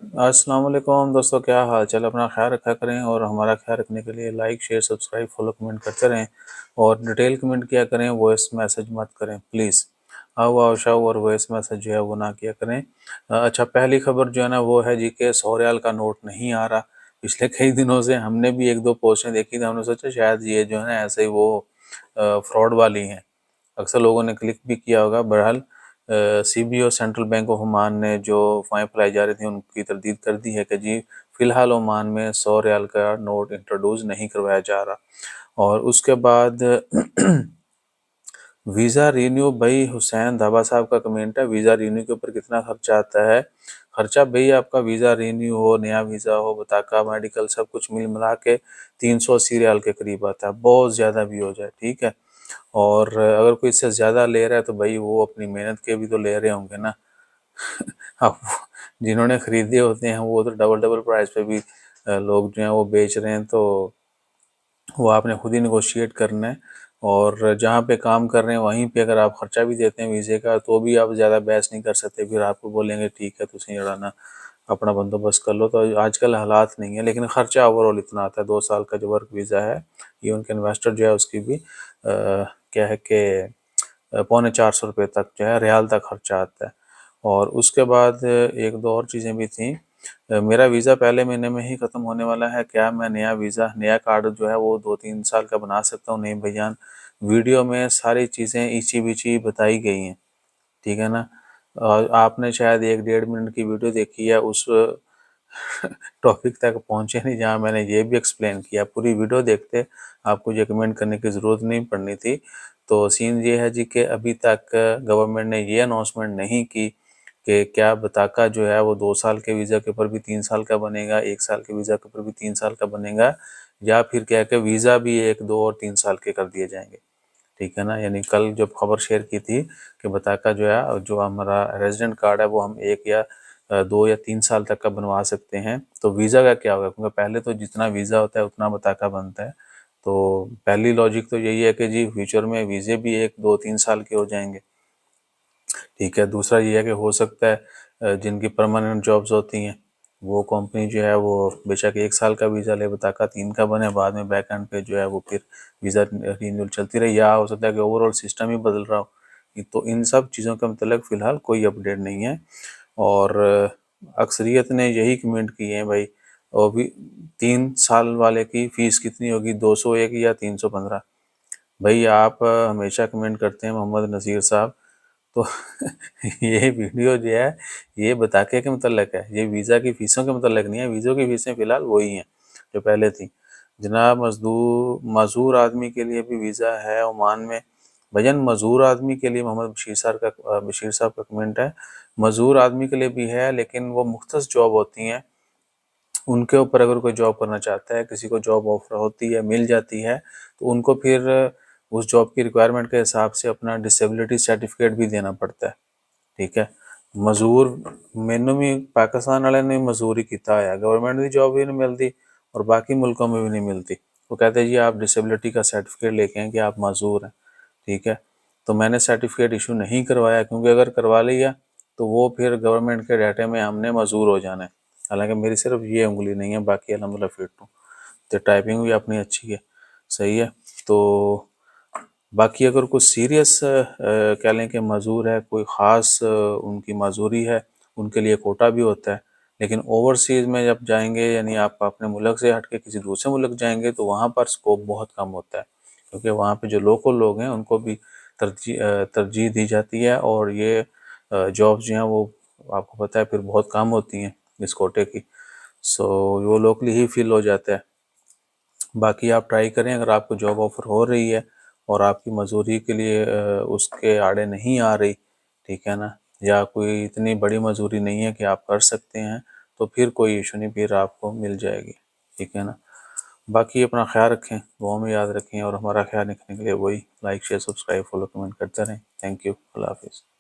السلام علیکم دوستوں، کیا حال چال؟ اپنا خیال رکھا کریں اور ہمارا خیال رکھنے کے لیے like share subscribe follow comment کرتے رہیں اور ڈیٹیل کمنٹ کیا کریں، وائس میسج مت کریں پلیز۔ آؤ شاؤ اور وائس میسج جو ہے وہ نہ کیا کریں۔ اچھا، پہلی خبر جو ہے نا وہ ہے جی کہ 100 ریال کا نوٹ نہیں آ رہا۔ پچھلے کئی دنوں سے ہم نے بھی ایک دو پوسٹیں دیکھی تھی، ہم نے سوچا شاید یہ جو ہے نا ایسے ہی وہ فراڈ والی ہیں، اکثر لوگوں نے کلک بھی کیا ہوگا۔ بہرحال C B O central bank of Oman نے جو افواہیں پھیلائی جا رہی تھیں ان کی تردید کر دی ہے کہ جی فی الحال عمان میں 100 ریال کا نوٹ انٹروڈیوس نہیں کروایا جا رہا۔ اور اس کے بعد ویزا رینیو، بھائی حسین دھابا صاحب کا کمنٹ ہے، ویزا رینیو کے اوپر کتنا خرچہ آتا ہے؟ خرچہ بھائی آپ کا ویزا رینیو ہو، نیا ویزا ہو، بطاقہ، میڈیکل، سب کچھ مل ملا کے 380 ریال کے قریب آتا ہے، بہت زیادہ بھی ہو جائے، ٹھیک ہے۔ اور اگر کوئی اس سے زیادہ لے رہا ہے تو بھائی وہ اپنی محنت کے بھی تو لے رہے ہوں گے نا۔ اب جنہوں نے خریدے ہوتے ہیں وہ تو ڈبل ڈبل پرائز پہ بھی لوگ جو ہیں وہ بیچ رہے ہیں، تو وہ آپ نے خود ہی نیگوشیٹ کرنا ہے۔ اور جہاں پہ کام کر رہے ہیں وہیں پہ اگر آپ خرچہ بھی دیتے ہیں ویزے کا تو بھی آپ زیادہ بحث نہیں کر سکتے، پھر آپ کو بولیں گے ٹھیک ہے تسی جڑا نا اپنا بندوبست کر لو۔ تو آج کل حالات نہیں ہیں، لیکن خرچہ اوور آل اتنا آتا ہے۔ 2 سال کا جو ورک ویزا ہے یہ ان کے انویسٹر جو ہے اس کی بھی کیا ہے کہ 450 روپے تک جو ہے ریال تک خرچہ آتا ہے۔ اور اس کے بعد ایک دو اور چیزیں بھی تھیں۔ میرا ویزا پہلے مہینے میں ہی ختم ہونے والا ہے، کیا میں نیا ویزا، نیا کارڈ جو ہے وہ 2-3 سال کا بنا سکتا ہوں؟ نہیں بھائی جان، ویڈیو میں ساری چیزیں ایچی بیچی بتائی گئی ہیں، ٹھیک ہے نا۔ اور آپ نے شاید 1-1.5 منٹ کی ویڈیو دیکھی ہے، اس ٹاپک تک پہنچے نہیں جہاں میں نے یہ بھی ایکسپلین کیا۔ پوری ویڈیو دیکھتے آپ کو یہ کمنٹ کرنے کی ضرورت نہیں پڑنی تھی۔ تو سین یہ ہے جی کہ ابھی تک گورنمنٹ نے یہ اناؤنسمنٹ نہیں کی کہ کیا بطاقہ جو ہے وہ 2 سال کے ویزا کے اوپر بھی 3 سال کا بنے گا، 1 سال کے ویزا کے اوپر بھی 3 سال کا بنے گا، یا پھر کیا کہ ویزا بھی 1 2 اور 3 سال کے کر دیے جائیں گے، ٹھیک ہے نا۔ یعنی کل جب خبر شیئر کی تھی کہ بطاقہ جو ہے، جو ہمارا ریزیڈنٹ کارڈ ہے وہ ہم 1 یا 2 یا 3 سال تک کا بنوا سکتے ہیں، تو ویزا کا کیا ہوگا؟ کیونکہ پہلے تو جتنا ویزا ہوتا ہے اتنا بطاقہ بنتا ہے۔ تو پہلی لاجک تو یہی ہے کہ جی فیوچر میں ویزے بھی 1 2 3 سال کے ہو جائیں گے، ٹھیک ہے۔ دوسرا یہ ہے کہ ہو سکتا ہے جن کی پرماننٹ جابز ہوتی ہیں وہ کمپنی جو ہے وہ بے شک 1 سال کا ویزا لے، بطاقہ 3 کا بنے، بعد میں بیک اینڈ پہ جو ہے وہ پھر ویزا رینیول چلتی رہے، یا ہو سکتا ہے کہ اوور آل سسٹم ہی بدل رہا ہو۔ تو ان سب چیزوں کے متعلق فی الحال کوئی اپڈیٹ نہیں ہے۔ اور اکثریت نے یہی کمنٹ کیے ہیں بھائی، اور بھی 3 سال والے کی فیس کتنی ہوگی، 201 یا 315؟ بھائی آپ ہمیشہ کمنٹ کرتے ہیں محمد نصیر صاحب، تو یہ ویڈیو جو ہے یہ بطاقے کے متعلق ہے، یہ ویزا کی فیسوں کے متعلق نہیں ہے۔ ویزوں کی فیسیں فی الحال وہی ہیں جو پہلے تھیں جناب۔ معذور آدمی کے لیے بھی ویزا ہے عمان میں؟ بھجن معذور آدمی کے لیے، محمد بشیر صاحب کا کمنٹ ہے، معذور آدمی کے لیے بھی ہے، لیکن وہ مختص جاب ہوتی ہیں، ان کے اوپر اگر کوئی جاب کرنا چاہتا ہے، کسی کو جاب آفر ہوتی ہے، مل جاتی ہے، تو ان کو پھر اس جاب کی ریکوائرمنٹ کے حساب سے اپنا ڈسیبلٹی سرٹیفکیٹ بھی دینا پڑتا ہے، ٹھیک ہے۔ مزور مینوں بھی پاکستان والے نے مزوری کیتا ہے، گورنمنٹ دی جاب بھی نہیں ملتی اور باقی ملکوں میں بھی نہیں ملتی، وہ کہتے ہیں جی آپ ڈسیبلٹی کا سرٹیفکیٹ لے کے ہیں کہ آپ معذور ہیں، ٹھیک ہے۔ تو میں نے سرٹیفکیٹ ایشو نہیں کروایا، کیونکہ اگر کروا لیا تو وہ پھر گورنمنٹ کے ڈیٹے میں ہم نے معذور ہو جانا ہے، حالانکہ میری صرف یہ انگلی نہیں ہے، باقی الحمدللہ فٹ ہوں، تو ٹائپنگ بھی اپنی اچھی ہے، صحیح ہے۔ تو باقی اگر کوئی سیریس کہہ لیں کہ معذور ہے، کوئی خاص ان کی معذوری ہے، ان کے لیے کوٹا بھی ہوتا ہے، لیکن اوورسیز میں جب جائیں گے، یعنی آپ اپنے ملک سے ہٹ کے کسی دوسرے ملک جائیں گے تو وہاں پر سکوپ بہت کم ہوتا ہے، کیونکہ وہاں پہ جو لوکل لوگ ہیں ان کو بھی ترجیح دی جاتی ہے، اور یہ جابز جو ہیں وہ آپ کو پتہ ہے پھر بہت کم ہوتی ہیں اس کوٹے کی، سو وہ لوکلی ہی فل ہو جاتا ہے۔ باقی آپ ٹرائی کریں، اگر آپ کو جاب آفر ہو رہی ہے اور آپ کی مزدوری کے لیے اس کے آڑے نہیں آ رہی، ٹھیک ہے نا، یا کوئی اتنی بڑی مزدوری نہیں ہے کہ آپ کر سکتے ہیں، تو پھر کوئی ایشو نہیں، پھر آپ کو مل جائے گی، ٹھیک ہے نا۔ باقی اپنا خیال رکھیں، دعاؤں میں یاد رکھیں، اور ہمارا خیال رکھنے کے لیے وہی like share subscribe follow comment کرتے رہیں۔ تھینک یو، اللہ حافظ۔